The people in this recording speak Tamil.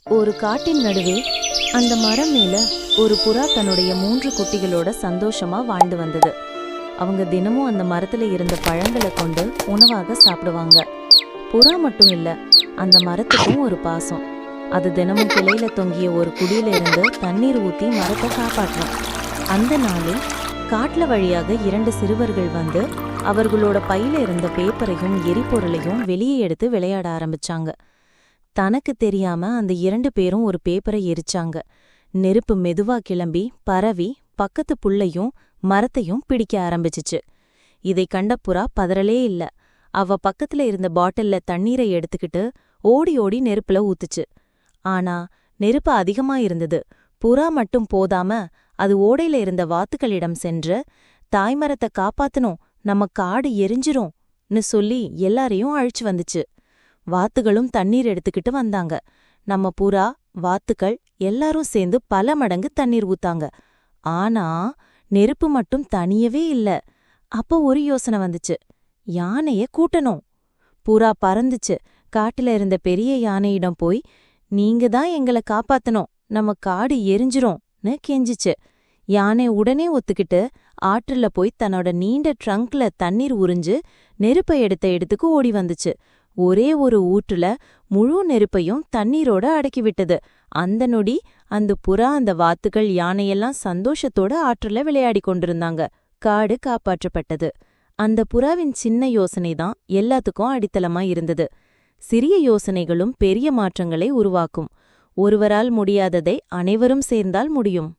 ஒரு காட்டின் நடுவே அந்த மரம் மேல ஒரு புறா தன்னுடைய 3 குட்டிகளோட சந்தோஷமா வாழ்ந்து வந்தது. அவங்க தினமும் அந்த மரத்துல இருந்த பழங்களை கொண்டு உணவாக சாப்பிடுவாங்க. புறா மட்டும் இல்ல, அந்த மரத்துக்கும் ஒரு பாசம். அது தினமும் கிளையில தொங்கிய ஒரு குடியில இருந்து தண்ணீர் ஊத்தி மரத்தை காப்பாற்றும். அந்த நாளில் காட்டுல வழியாக 2 சிறுவர்கள் வந்து அவர்களோட பையில இருந்த பேப்பரையும் எரிபொருளையும் வெளியே எடுத்து விளையாட ஆரம்பிச்சாங்க. தனக்கு தெரியாம அந்த 2 பேரும் ஒரு பேப்பரை எரிச்சாங்க. நெருப்பு மெதுவா கிளம்பி பரவி பக்கத்து புல்லையும் மரத்தையும் பிடிக்க ஆரம்பிச்சுச்சு. இதை கண்ட புறா பதறலே இல்ல. அவ பக்கத்துல இருந்த பாட்டில்ல தண்ணீரை எடுத்துக்கிட்டு ஓடி ஓடி நெருப்புல ஊத்துச்சு. ஆனா நெருப்பு அதிகமா இருந்தது. புறா மட்டும் போதாம அது ஓடையில இருந்த வாத்துக்களிடம் சென்று, தாய்மரத்தை காப்பாத்தணும், நம்ம காடு எரிஞ்சிரும்னு சொல்லி எல்லாரையும் அழிச்சு வந்துச்சு. வாத்துகளும் தண்ணீர் எடுத்துக்கிட்டு வந்தாங்க. நம்ம புறா, வாத்துக்கள் எல்லாரும் சேர்ந்து பல மடங்கு தண்ணீர் ஊத்தாங்க. ஆனா நெருப்பு மட்டும் தனியவே இல்ல. அப்ப ஒரு யோசனை வந்துச்சு. யானைய கூட்டணும். புறா பறந்துச்சு. காட்டுல இருந்த பெரிய யானையிடம் போய், நீங்க தான் எங்களை காப்பாத்தணும், நம்ம காடு எரிஞ்சிரும்னு கெஞ்சிச்சு. யானை உடனே ஒத்துக்கிட்டு ஆற்றுல போய் தன்னோட நீண்ட ட்ரங்க்ல தண்ணீர் உறிஞ்சு நெருப்பை எடுத்த இடத்துக்கு ஓடி வந்துச்சு. ஒரே ஒரு ஊற்றுல முழு நெருப்பையும் தண்ணீரோட அடக்கிவிட்டது. அந்த நொடி அந்த புறா, அந்த வாத்துகள், யானையெல்லாம் சந்தோஷத்தோட ஆற்றுல விளையாடி கொண்டிருந்தாங்க. காடு காப்பாற்றப்பட்டது. அந்த புறாவின் சின்ன யோசனைதான் எல்லாத்துக்கும் அடித்தளமா இருந்தது. சிறிய யோசனைகளும் பெரிய மாற்றங்களை உருவாக்கும். ஒருவரால் முடியாததை அனைவரும் சேர்ந்தால் முடியும்.